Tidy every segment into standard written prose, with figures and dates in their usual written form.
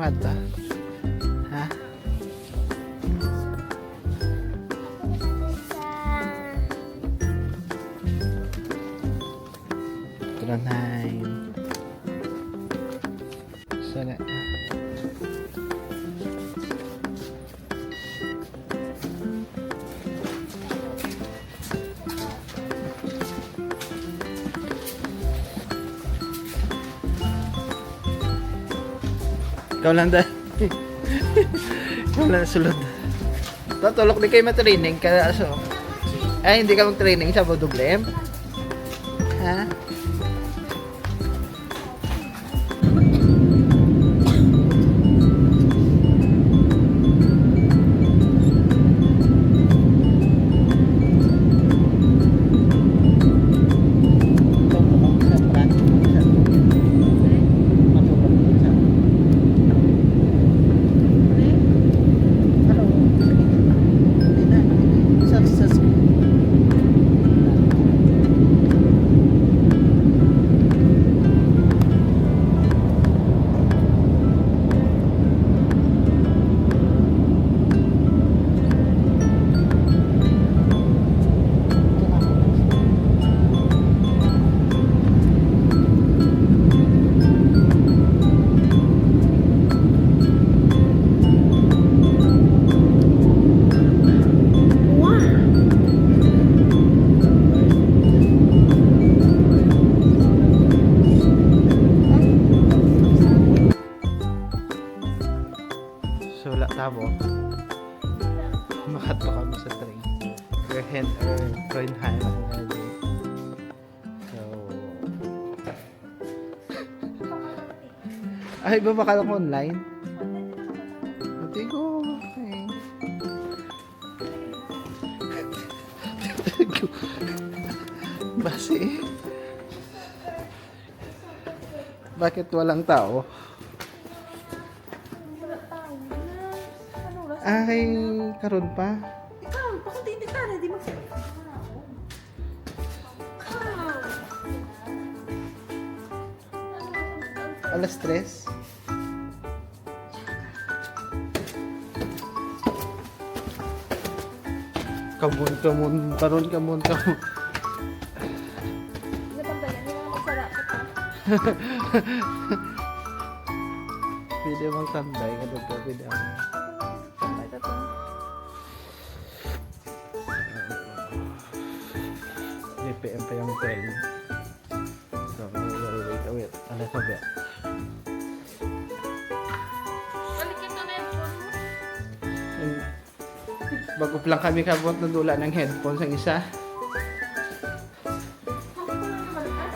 nga to? Ha? Trondheim. Sana. Ikaw lang dahil. Ikaw lang sulod. Tatulok din kayo matraining. Kaya so. Ay, hindi ka mag-training sa Bodoglem? Ha? Sula tabo. Makato kami sa train. Trondheim ako ngayon. So, ay, ba baka lang online? Hindi ko. Okay. Basi. Bakit walang tao? Ay, karon pa. Ikaw, bakit hindi ka na? Di magsabi. Alas 3. Karon. Napantayan, hindi mo magsarap ka. Pwede mong tambay ka doon. Pwede ang Tambay ka to. DPM pa yung train. So, wait. Alas na ba? Balikin mo na yung phone mo. Bago pa lang kami kabot na dula ng headphones ang isa. Ako ko lang nabalikan.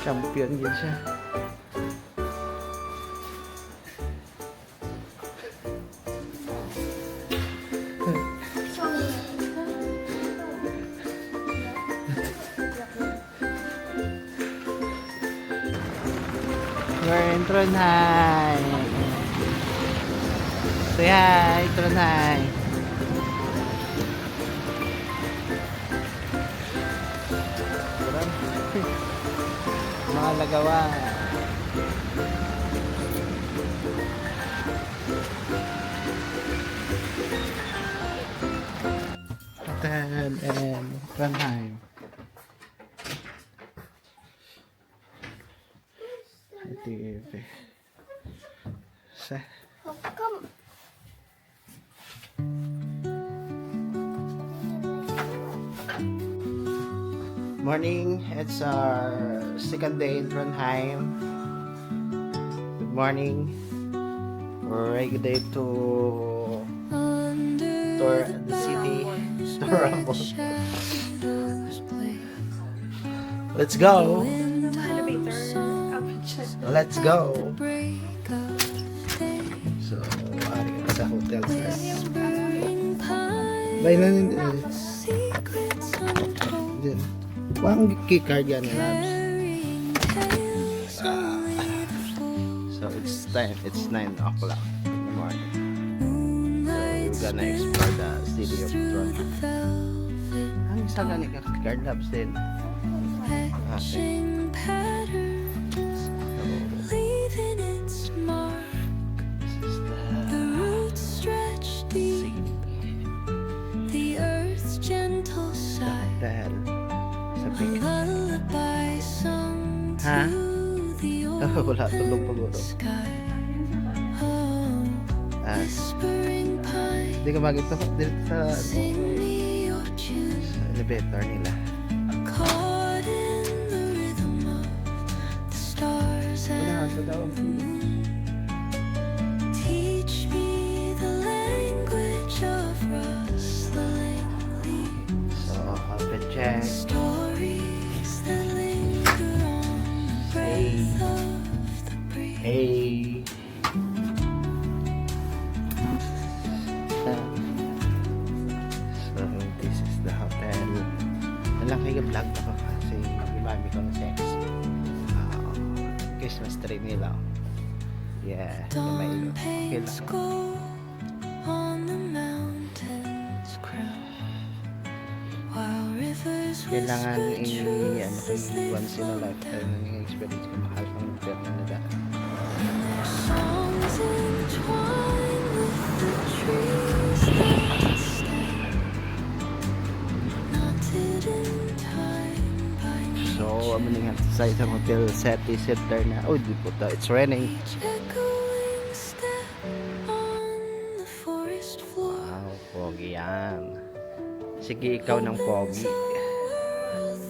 Champion yun siya. We're in Trondheim. Say hi, Trondheim. Mga lagawan. Hotel and Trondheim. TV. Sa Come. morning, it's our second day in Trondheim. Good morning. We're ready to tour the city. To Rumble. Let's go. Let's go. So, ari ka sa hotel sa Bailan din. Wang key card yan, labs. So it's time. It's 9 o'clock in the morning. So we're gonna explore the city of Trondheim. Ang isa na ni card labs din. Okay. So, Wala, tulog pa guro. Ah, hindi ka magito dito sa elevator nila. Wala, sa daw. Teach me the language of rustling leaves, So, open check. stories that linger on the breath of the breeze. Hey! So, this is the hotel. Malaki yung vlog ako kasi gumamit ko ng sex. Christmas tree nila. Yeah, may Dawn okay paints lang. gold on the mountains crown, while rivers Kailangan whisper ano truths as kayo they once in a flow lifetime na yung experience ko mahal pang hotel na nila. songs entwined with the trees that stand, knotted in time by So, amaningan sa isang hotel set is center na. Oh, di po to. It's raining. each echoing step on the forest floor. Wow, pogi yan. Sige, ikaw ng pogi.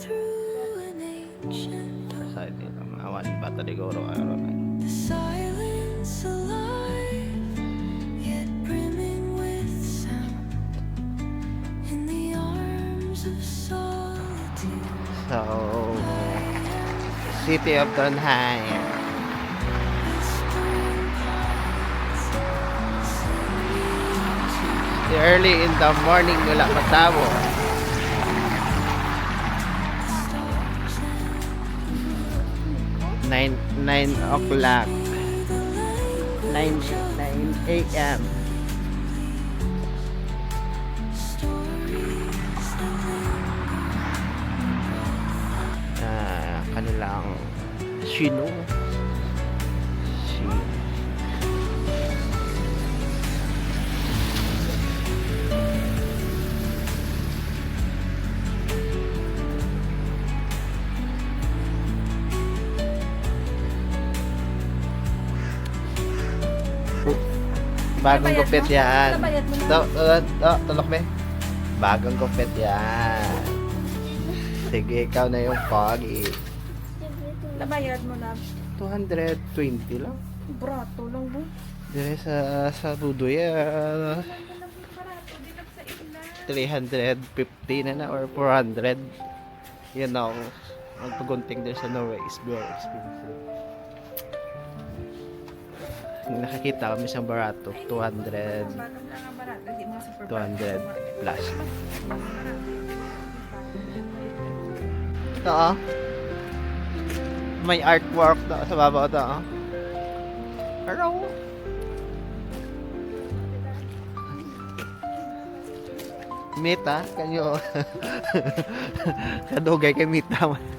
Through an ancient door, Sa nila, maawan bata di goro. Araw na. the silence alive, yet brimming with sound, in the arms of solitude. So, City of Trondheim. Whispering pines, singing Early in the morning wala matabo. stars and 9 o'clock. the 9 a.m. stories that linger. Kanilang Shino. Bagong gupit yan. Tulok be. Bagong gupit yan. Sige, ikaw na yung pogi. Nabayad mo na. 220 lang. Brato lang mo. Dire sa Rudoy, Barato, di lang sa ila. 350 na or 400. You know, magpagunting din sa Norway is very expensive. Nakakita kami sa barato, 200, Bagam lang ang barato. Hindi mga super 200 plus. Ito oh. May artwork na sa baba ito oh. Hello. Mita, kanyo. Kadugay kay Mita man.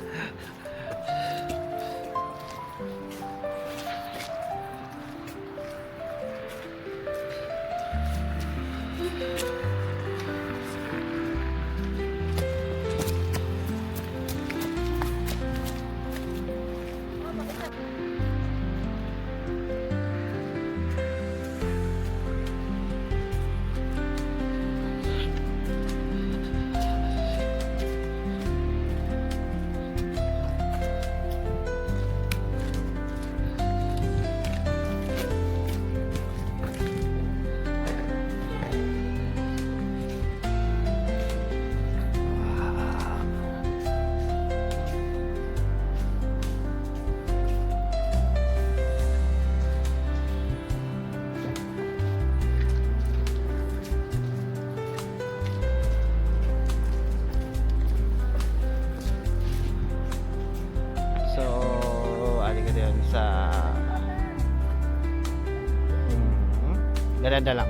Ganda lang.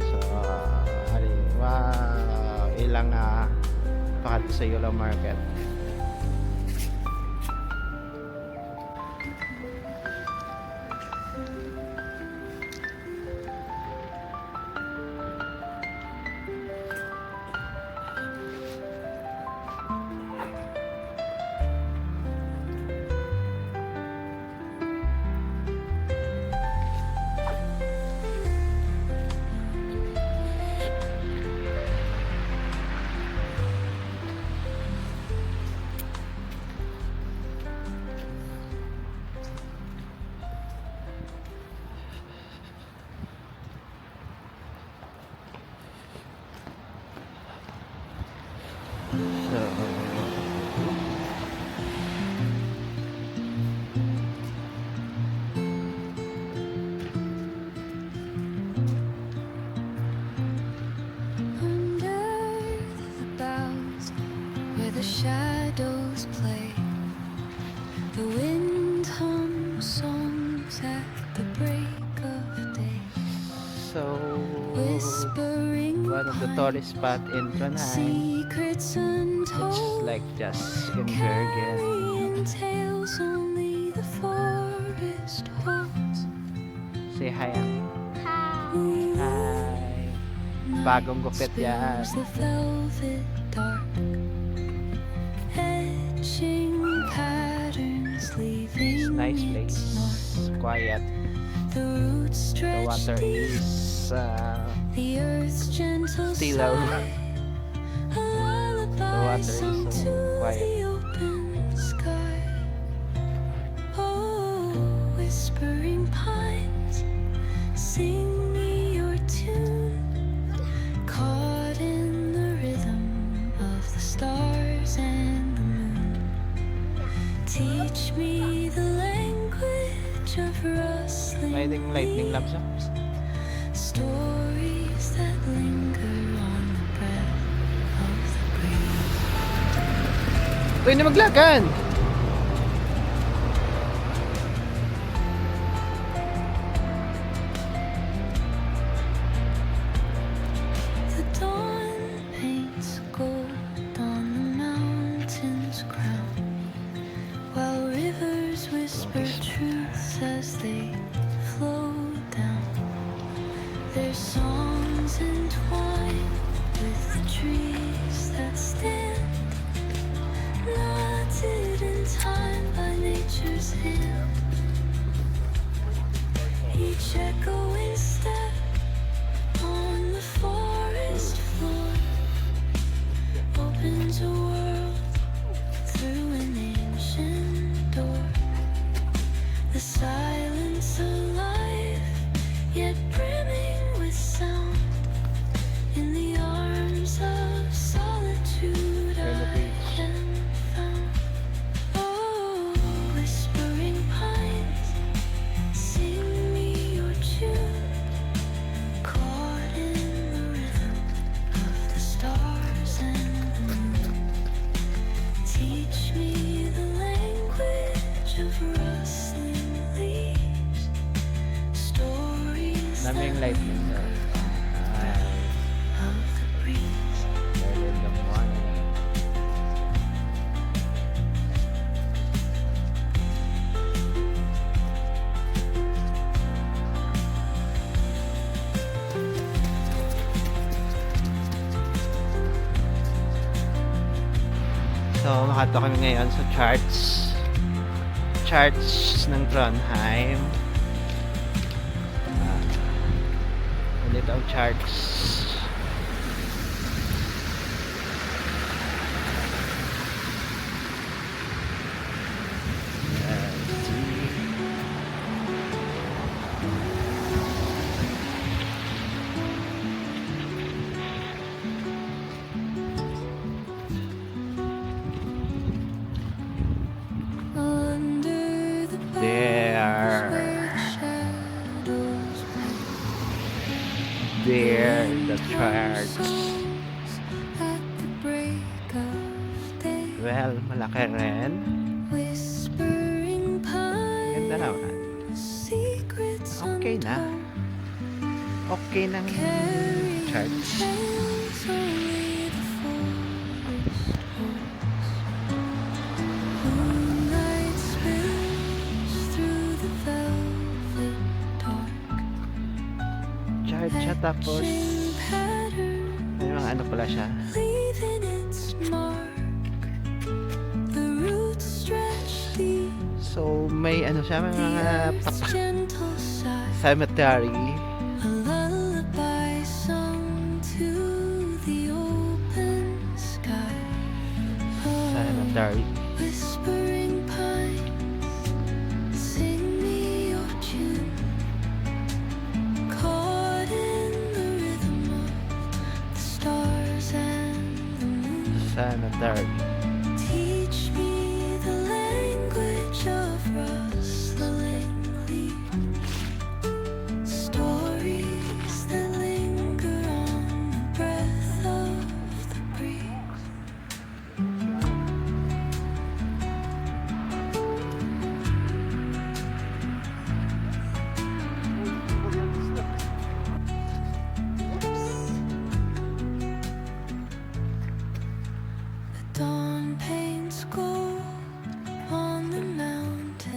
So, ilang pakat sa Yolo Market. So, whispering one of the tourist spot in Trondheim. secrets It's untold, like just in Bergen. carrying tales only the forest holds. Say hi. Hi. Bagong gupit yan. Spills the velvet dark, etching patterns, leaving It's nice place. Quiet. the roots The stretch water deep, is the earth's gentle still low. sigh, a lullaby water is sung so to quiet. the open sky. Oh, whispering pines, sing me your tune, caught in the rhythm of the stars and the moon. Teach me the language of rustling lightning lamps. leaves, stories that linger on the breath of the breeze. Uy, na maglagan! The dawn paints gold on the mountain's crown, while rivers whisper truths as they flow down. Their songs entwine with the trees that stand, knotted in time by nature's hand. Each echoing step on the forest floor opens a world through an ancient door. The silence alive, yet brimming with sound. In the arms of solitude I am found. Oh, whispering pines, sing me your tune, caught in the rhythm of the stars and the moon. Teach me the language of rustling leaves, stories that Daming lightning. of the breeze. Early in the morning. So, makato kami ngayon sa charts ng Trondheim. Ulit ang charts. Let's see. Under the There. boughs where shadows play, There, the charts. songs at the break of day. Well, malaki rin. Whispering Ganda pines, naman. secrets Okay na. untold, Okay ng carrying charts. tales only the forest holds. Moonlight spills through the velvet dark, Chart siya tapos etching patterns, may mga ano pala siya. leaving its mark. The roots stretch deep, So may ano siya, may the mga earth's gentle sigh, cemetery. a lullaby sung to the open sky. Oh, Cemetery. whispering pines, sing me your tune, caught in the rhythm of the stars and the moon. Cemetery. Teach me the language of rustling leaves, stories that linger on the breath of the breeze.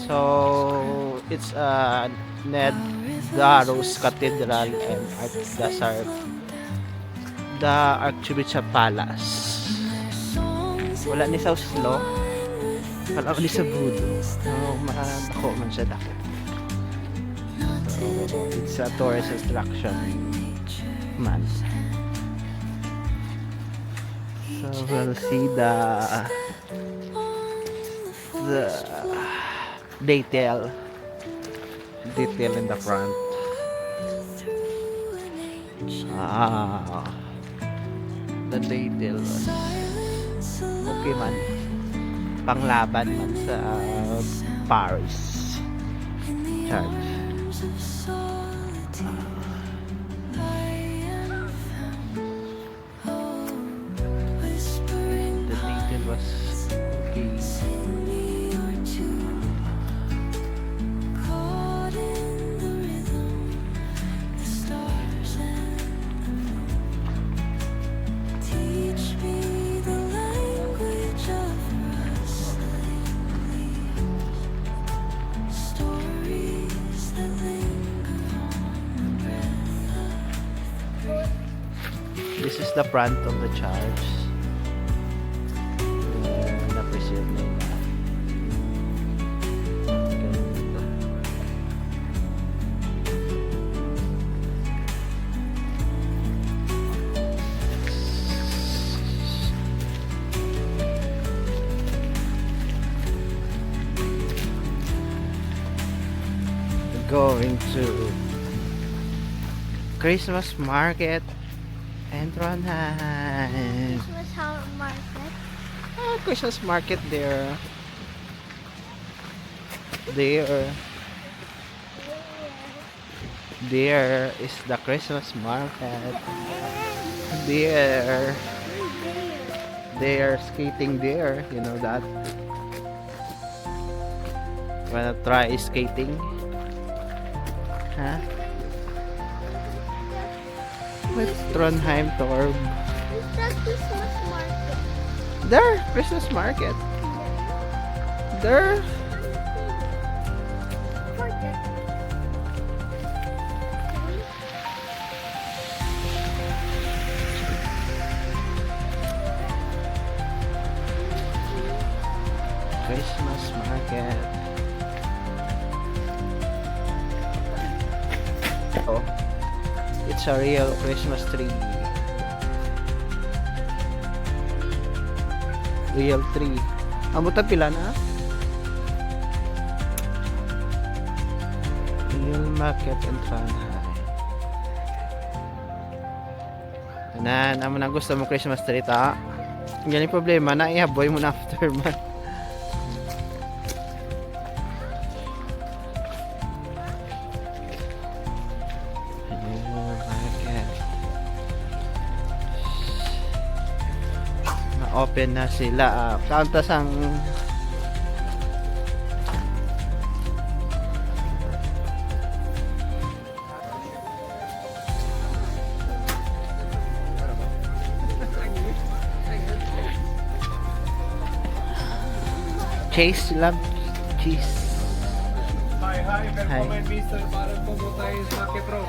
So it's Ned Darrows Cathedral and the Archbishop Palace. Wala ni sa Oslo, wala ni sa Budo. So ako man siya dako. So it's a tourist attraction man. So we'll see the detail in the front. The detail was okay man, panglaban man sa Paris Church. The detail was okay. This is the front of the church. Na-preserve nila. Ganito. Going to Christmas market and Trondheim. Christmas market. Oh, Christmas market there. There is the Christmas market. There. They are skating there. You know that? Wanna try skating? Huh? With Trondheim Torb. It's the Christmas market. There, Christmas market. There. Market. Christmas market. Oh, it's a real Christmas tree. Real tree. Ang buta pila na? Real market in Trondheim. Tanan, amo na gusto mo Christmas tree ta. Yan yung problema na ihaboy mo na after man. Open na sila. Kauntas ang Chase love cheese. Hi, Hi. welcome and Mr. Bharat Pumunta is Market Road.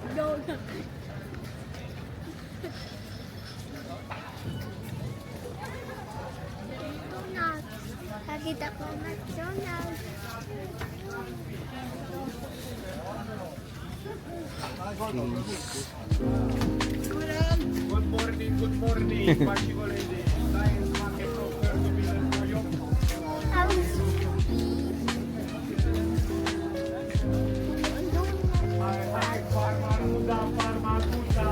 McDonald's. Nakita ko McDonald's. Cheese. Good morning, Party Holiday. Lions Market Road, where to be there for you? Hi, Farmer Muda, Farmer Muda.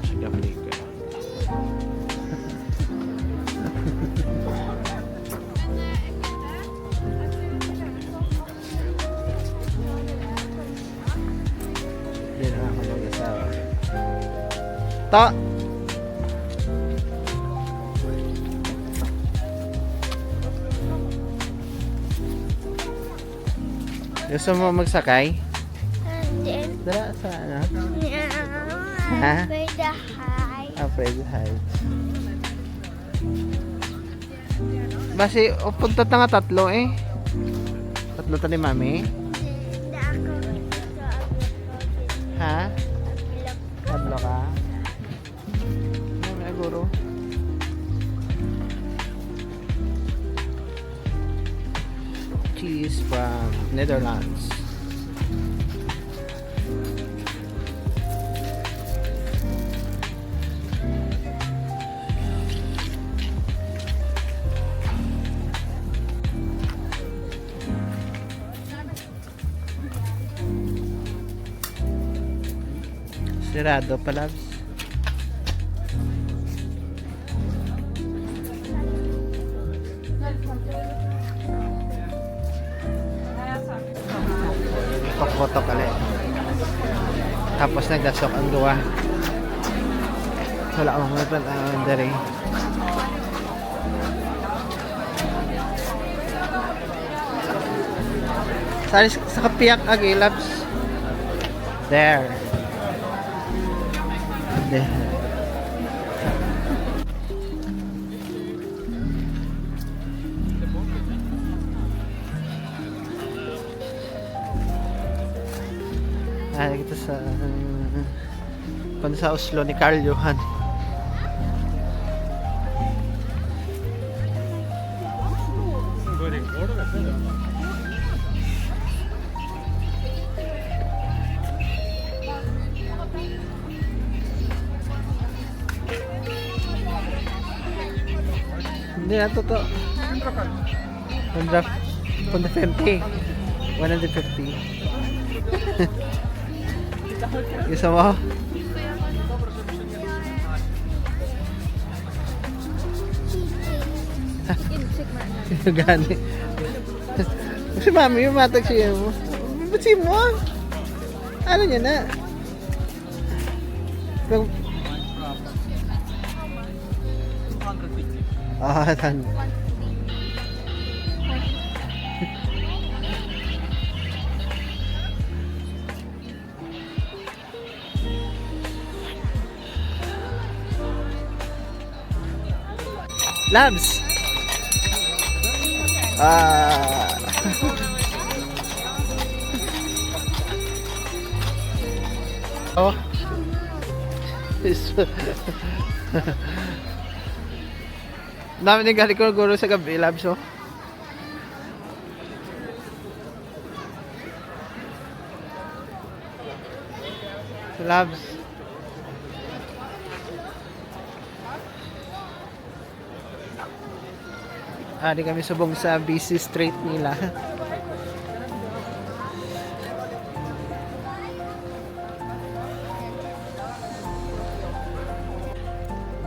Sige, balik ko. Hindi na ako mag-asawa. Ta! Gusto mo magsakay? And then, Dala sa ano? yeah, by the high. Afraid heights. Basi, punta ta nga tatlo eh. Tatlo ta ni Mami. Hindi ako gusto agad. Ha? Agad. Tatlo ka? Mami, aguro. Cheese from Netherlands. Sirado pala. Tok-tok ulit. Tapos nagdasok ang gawa. Wala akong mga plan dari. Sa kapiyak agi labs. There. There. Kita sa sa Oslo ni Carl Johan. Hindi na to. 150. 150. Gusto mo? Gani. Si Mami, yung matag siya mo. Ba't siya mo? Ano niya na? Ah, tan. Labs. Oh. Dami ni gali ko guro sa gabi, Labs, oh. Labs. Di kami subong sa busy street nila.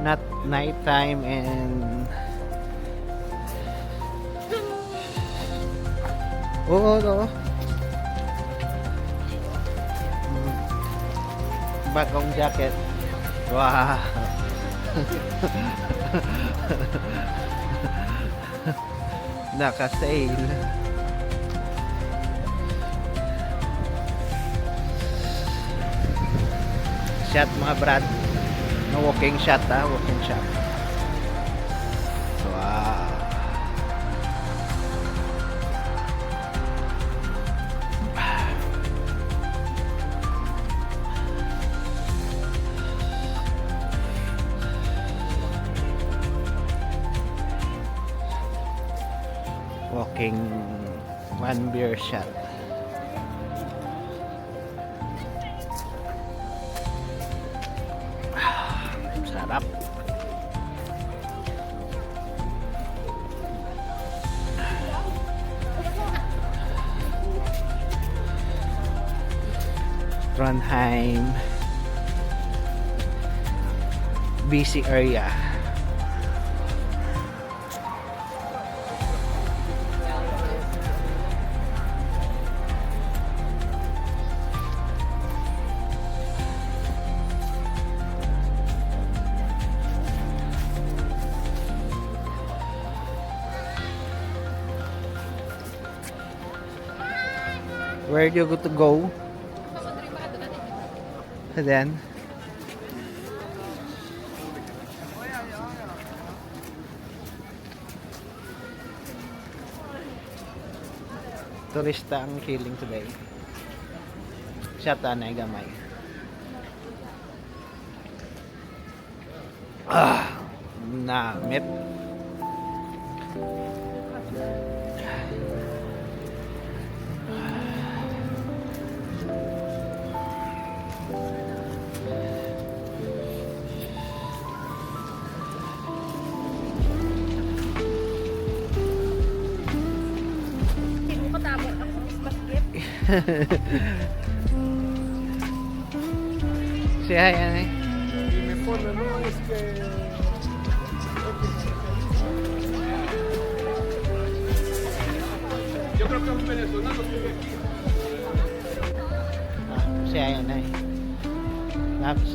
Not night time and oo. Bagong jacket. Wow. Naka-sale. Shot mga brad. No walking shot ha. Walking shot. Wow. Walking one beer shot. Sarap. Trondheim busy area. Where do you go to go? And then, turista ang feeling today. Siya tanay gamay. Namit. Hindi mo katamo ang Christmas gift. Say hi, Anay. Y me pone, no, es que... Yo creo que un venezolano vive aquí. Say hi, Anay. Laps.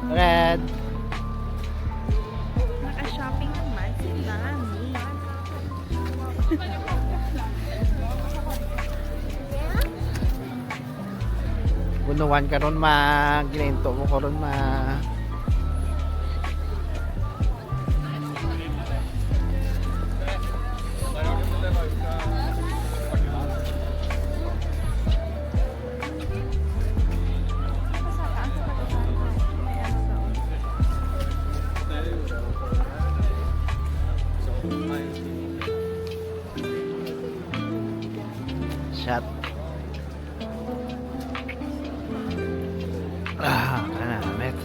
Red. Naka-shopping naman si Mami. Bunuan ka ron ginento mo ko ron shot. Met.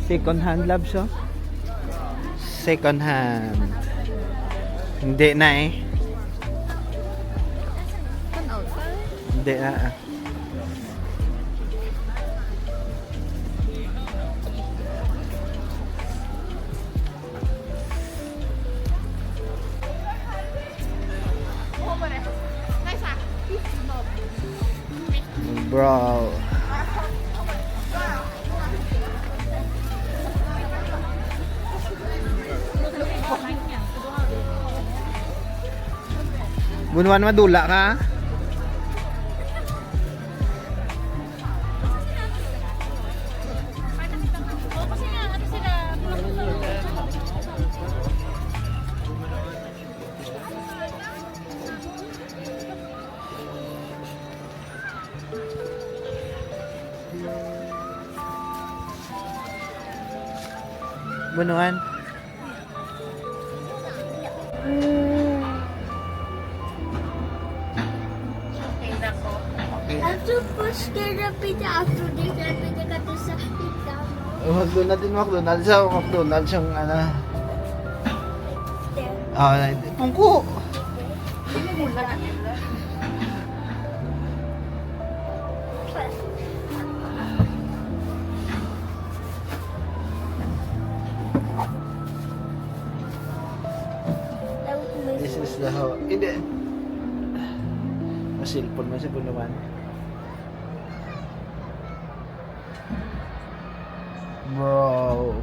Second hand labs, oh. Second hand. Hindi na eh. Pan-out pa. Hindi na. Bro. Bunuan madula ka? Bunuan. After push therapy, after this therapy, ka to sa pita mo. McDonald's din McDonald's. Sa McDonald's yung ano. Ah, pungko. This is the how. Hindi. Masilpon mo sa bunuan. Bro.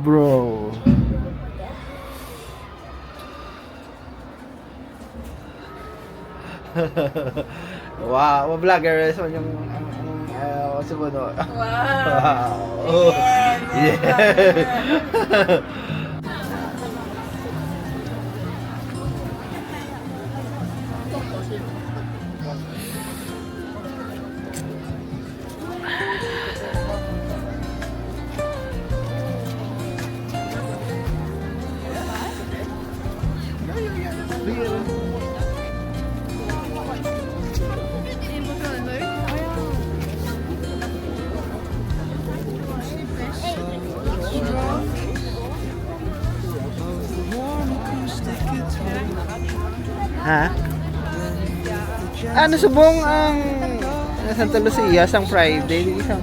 Bro. Wow, vlogger so yung sumunod. Wow. Yeah. Ha? Ano subong ang Santa Lucia sang Friday di isang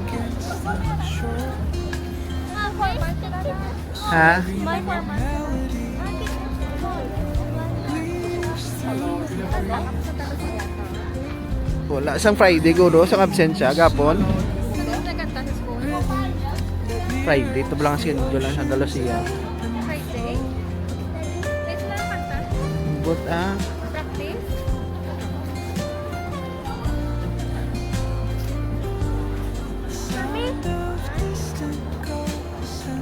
Ha? My format. Wala. Isang Friday guro, isang absensya, gapon. Nagkanta sa school. Friday, ito lang schedule lang sa Andalusia. Friday. Next na kanta. But Practice.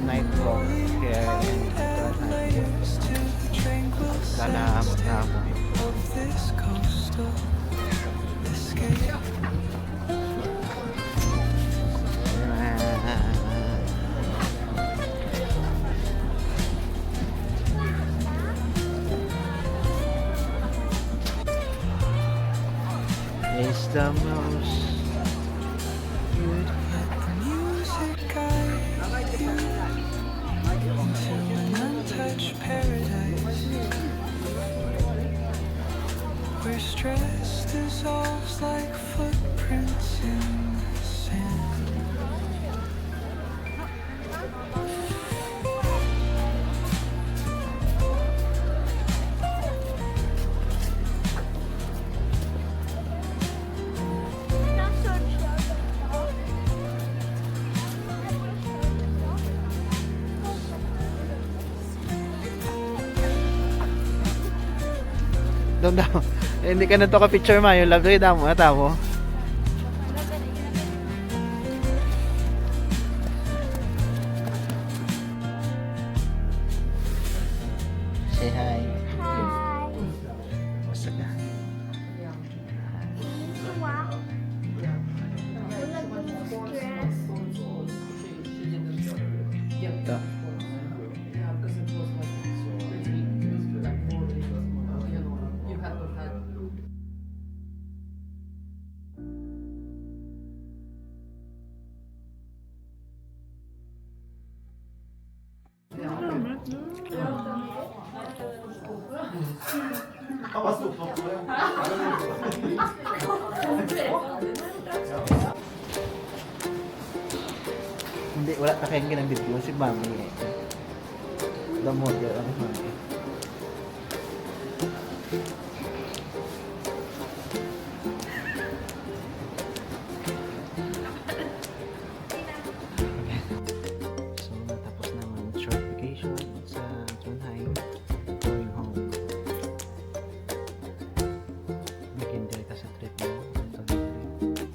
night walk here in sana mo. this coastal escape. It's the most Music guides you into an untouched paradise where stress dissolves like footprints in the sand. doon daw. Eh, hindi ka na to ka-picture ma. Yung lagay daw mo. Ata mo. Say hi. Hi. Basta ka. Wow. Wala akong stress. Ito. Hindi, wala na kayong ginang-video si Mami eh. The model ang Mami. So, natapos naman short vacation sa Trondheim. Going home. Nag-enjoy ka sa trip mo. Ito na trip.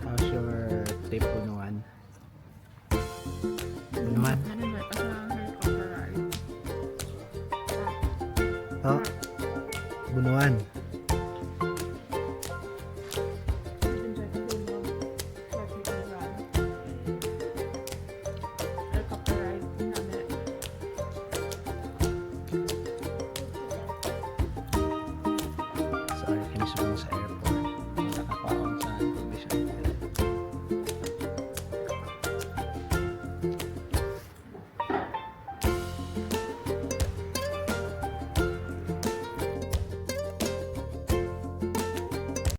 How's your trip po no?